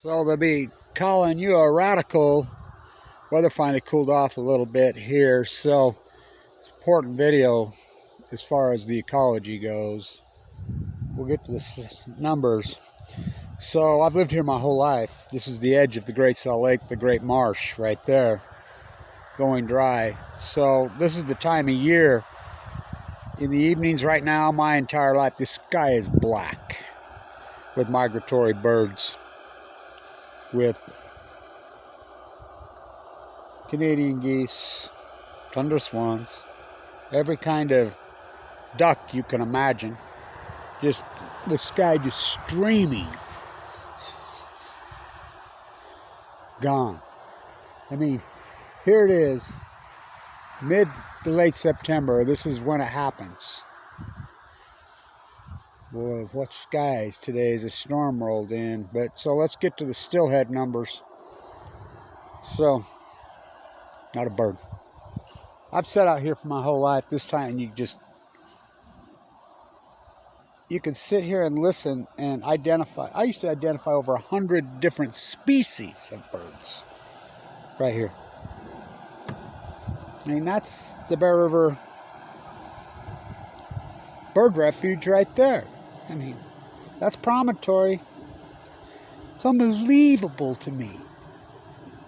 So they'll be calling you a radical. Weather finally cooled off a little bit here, so it's an important video as far as the ecology goes. We'll get to the numbers. So I've lived here my whole life. This is the edge of the Great Salt Lake, the Great Marsh right there, going dry. So this is the time of year. In the evenings right now, my entire life, the sky is black with migratory birds, with Canadian geese, tundra swans, every kind of duck you can imagine. Just the sky just streaming. Gone. I mean, here it is, mid to late September. This is when it happens. Boy, what skies today as a storm rolled in. But so let's get to the stillhead numbers. So, not a bird. I've sat out here for my whole life. This time you can sit here and listen and identify. I used to identify over 100 different species of birds right here. I mean, that's the Bear River Bird Refuge right there. I mean, that's promontory. It's unbelievable to me.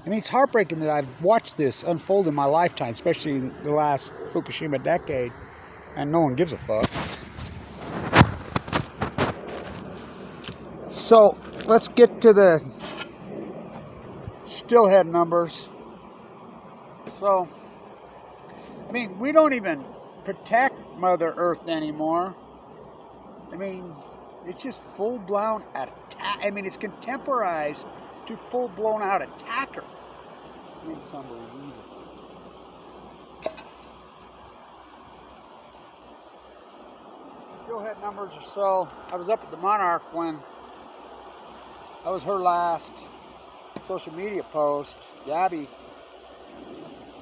I mean, it's heartbreaking that I've watched this unfold in my lifetime, especially the last Fukushima decade, and no one gives a fuck. So, let's get to the stillhead numbers. So, I mean, we don't even protect Mother Earth anymore. I mean, it's just full-blown attack. I mean, it's contemporized to full-blown out attacker. I mean, it's unbelievable. Stillhead numbers are so. I was up at the Monarch when that was her last social media post, Gabby,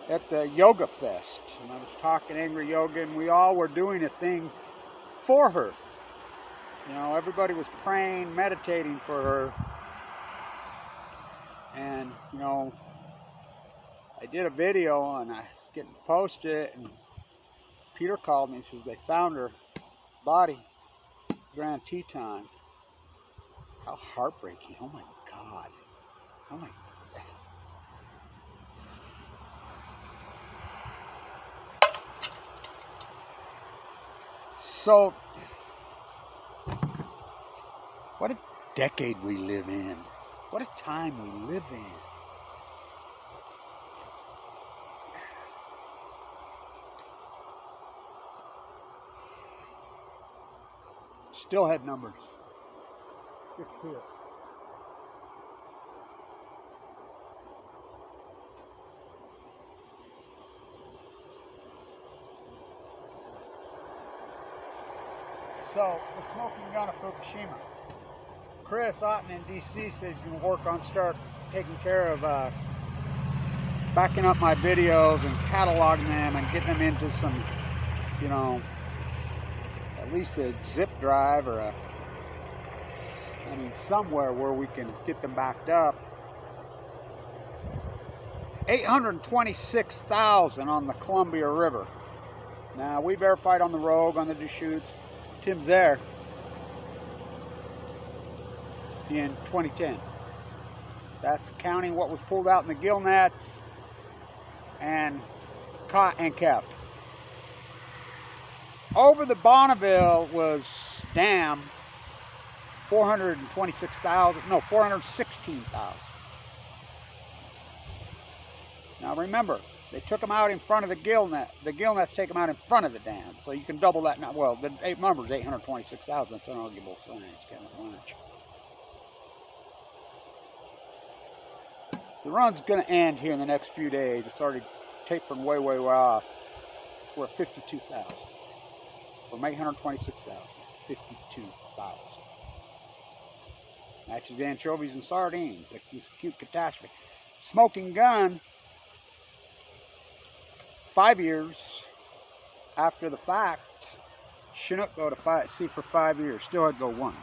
at the Yoga Fest. And I was talking Angry Yoga, and we all were doing a thing for her. You know, everybody was praying, meditating for her. And, you know, I did a video and I was getting to post it, and Peter called me and says they found her body, Grand Teton. How heartbreaking. Oh my God. Oh my God. So, what a decade we live in. What a time we live in. Stillhead numbers. Get to it. So, the smoking gun of Fukushima. Chris Otten in DC says he's going to work on taking care of backing up my videos and cataloging them and getting them into some, you know, at least a zip drive or somewhere where we can get them backed up. 826,000 on the Columbia River. Now, we verified on the Rogue, on the Deschutes. Tim's there. In 2010. That's counting what was pulled out in the gill nets and caught and kept. Over the Bonneville was dam, 416,000. Now remember, they took them out in front of the gill net. The gill nets take them out in front of the dam, so you can double that now. Well, the number is 826,000. That's an arguable thing. It's kind of much. The run's going to end here in the next few days. It's already tapering way off. We're at 52,000. From 826,000, 52,000. Matches anchovies and sardines. It's a cute catastrophe. Smoking gun, 5 years after the fact. Chinook go to sea for 5 years. Stillhead go 1.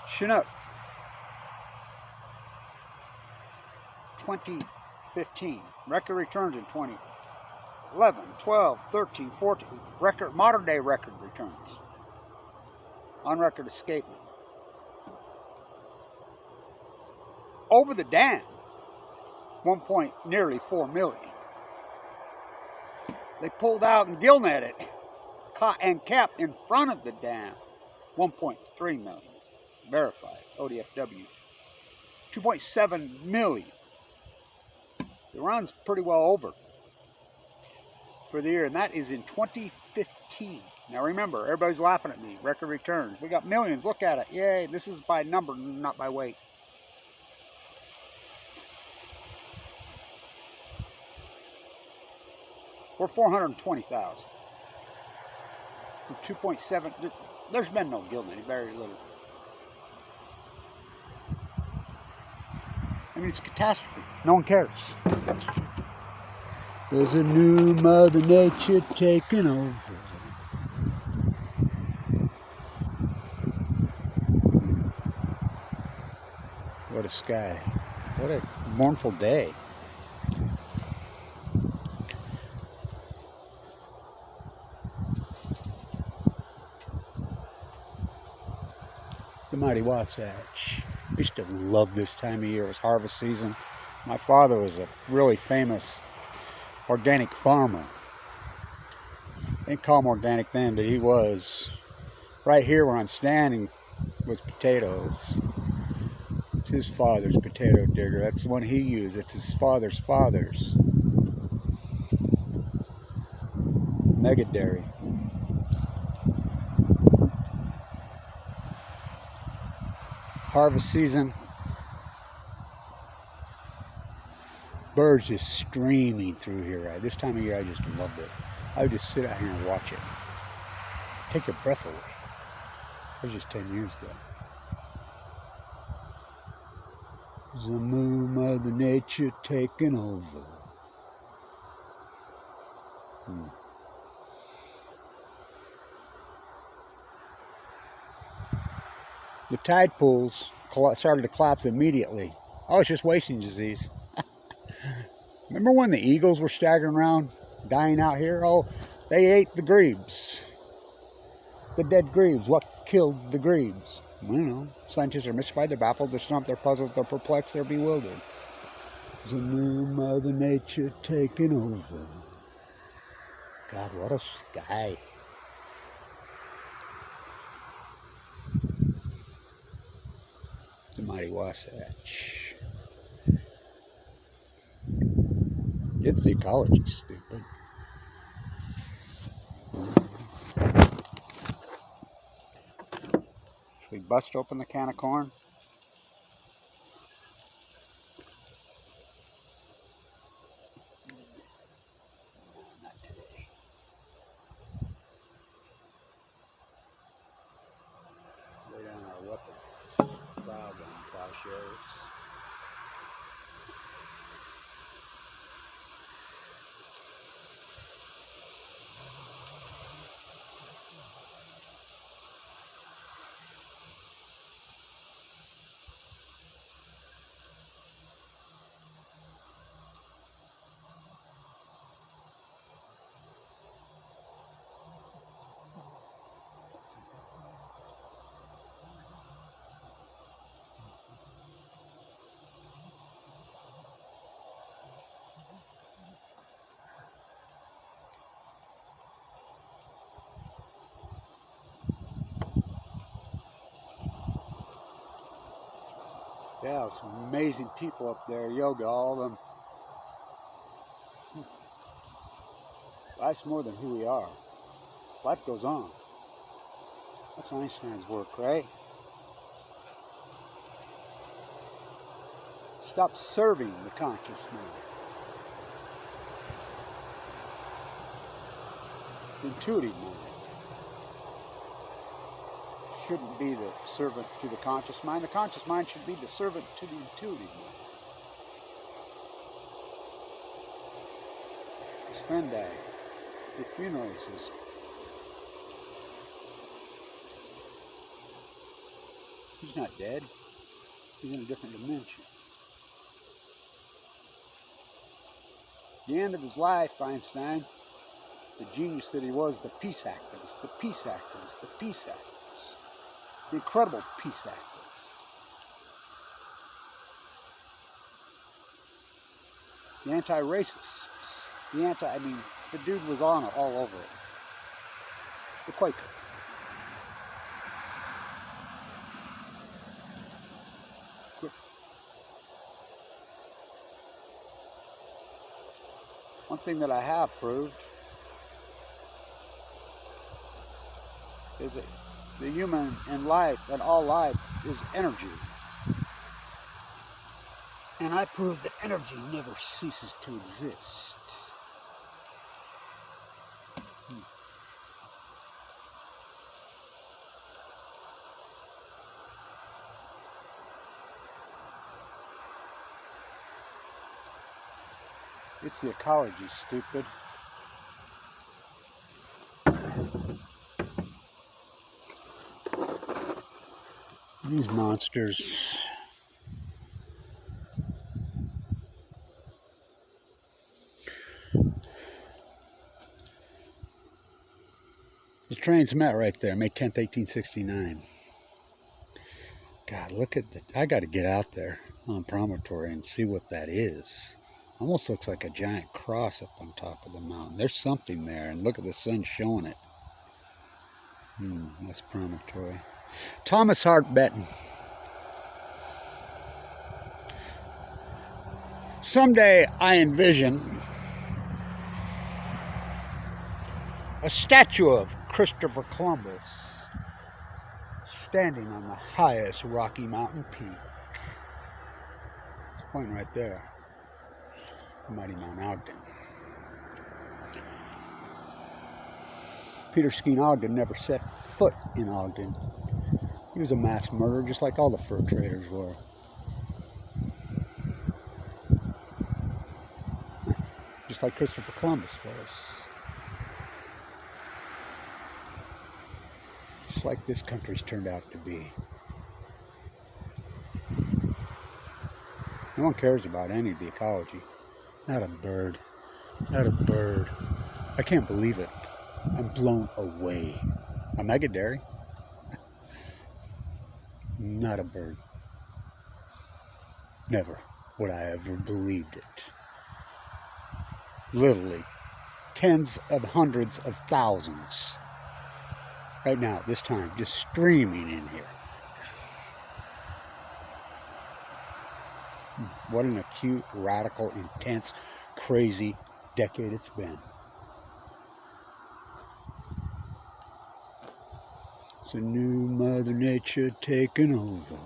Chinook 2015. Record returns in 2011, 12, 13, 14. Modern day record returns. On record escapement. Over the dam, nearly 4 million. They pulled out and gill netted and capped in front of the dam, 1.3 million. Verified, ODFW. 2.7 million. The run's pretty well over for the year, and that is in 2015. Now remember, everybody's laughing at me. Record returns. We got millions. Look at it. Yay, this is by number, not by weight. We're 420,000. For 2.7, there's been no gill netting, very little. I mean, it's a catastrophe. No one cares. There's a new Mother Nature taking over. What a sky. What a mournful day. The mighty Wasatch. I used to love this time of year. It was harvest season. My father was a really famous organic farmer. They didn't call him organic then, but he was. Right here where I'm standing was potatoes. It's his father's potato digger. That's the one he used. It's his father's father's. Mega dairy. Harvest season. Birds just streaming through here. Right? This time of year I just loved it. I would just sit out here and watch it. Take your breath away. That was just 10 years ago. There's a new Mother Nature taking over. The tide pools started to collapse immediately. Oh, it's just wasting disease. Remember when the eagles were staggering around, dying out here? Oh, they ate the grebes. The dead grebes. What killed the grebes? I don't know. Scientists are mystified, they're baffled, they're stumped, they're puzzled, they're perplexed, they're bewildered. There's a new Mother Nature taking over. God, what a sky. The mighty Wasatch. It's ecology, stupid. Should we bust open the can of corn? Not today. Lay down our weapons. Plow gun, plowshares. Yeah, some amazing people up there, yoga, all of them. Life's more than who we are. Life goes on. That's Einstein's work, right? Stop serving the conscious mind. The intuitive mind shouldn't be the servant to the conscious mind. The conscious mind should be the servant to the intuitive mind. His friend died. The funeral, he says, he's not dead. He's in a different dimension. The end of his life, Einstein, the genius that he was, the peace activist, the peace activist, the peace activist, the incredible peace activist. The anti-racist, the dude was on it all over it. The Quaker. One thing that I have proved is that the human in life and all life is energy. And I proved that energy never ceases to exist. It's the ecology, stupid. These monsters. The trains met right there, May 10th, 1869. God, look at the... I got to get out there on Promontory and see what that is. Almost looks like a giant cross up on top of the mountain. There's something there, and look at the sun showing it. That's Promontory. Thomas Hart Benton. Someday I envision a statue of Christopher Columbus standing on the highest Rocky Mountain peak. It's pointing right there. Mighty Mount Ogden. Peter Skeen Ogden never set foot in Ogden. He was a mass murderer, just like all the fur traders were. Just like Christopher Columbus was. Just like this country's turned out to be. No one cares about any of the ecology. Not a bird. Not a bird. I can't believe it. I'm blown away. A megadairy? Not a bird. Never would I ever believed it. Literally, tens of hundreds of thousands. Right now, this time, just streaming in here. What an acute, radical, intense, crazy decade it's been. It's a new Mother Nature taking over.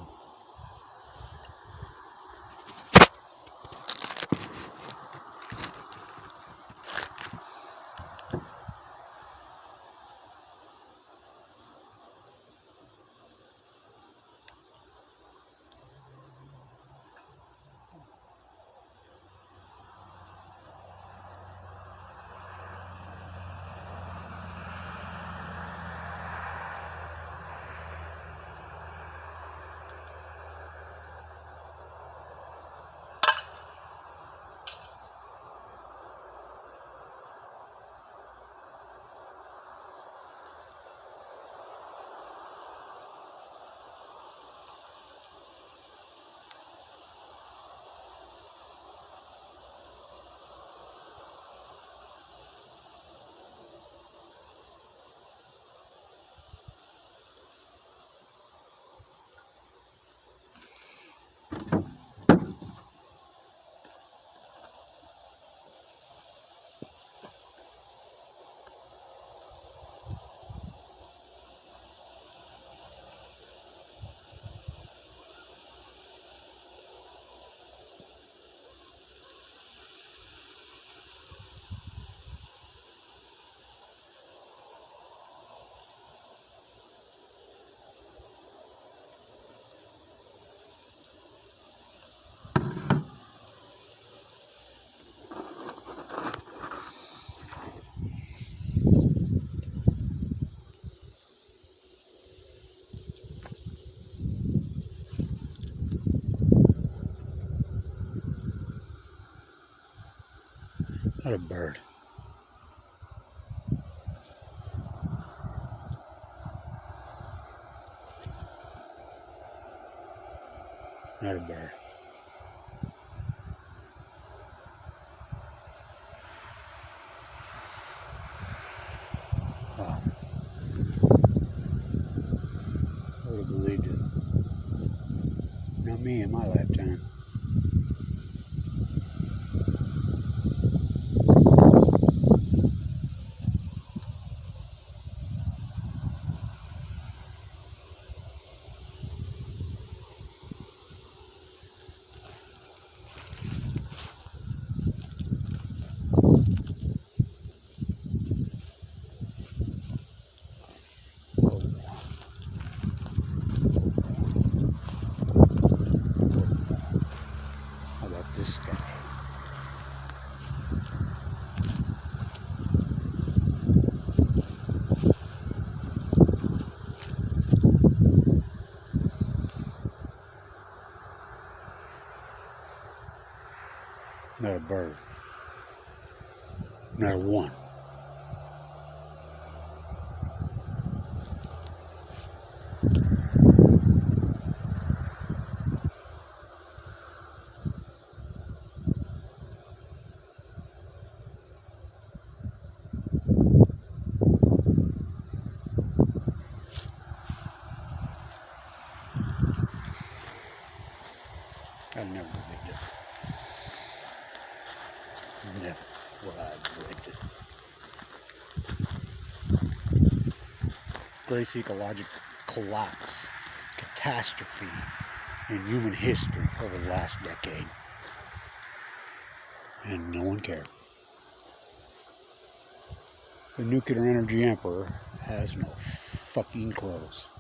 Not a bird. Not a bird. Wow. I would have believed it. Not me in my lifetime. How about this guy? Not a bird. Not a one. I never believed it. Never would I have believed it. Greatest ecological collapse, catastrophe in human history over the last decade. And no one cared. The nuclear energy emperor has no fucking clothes.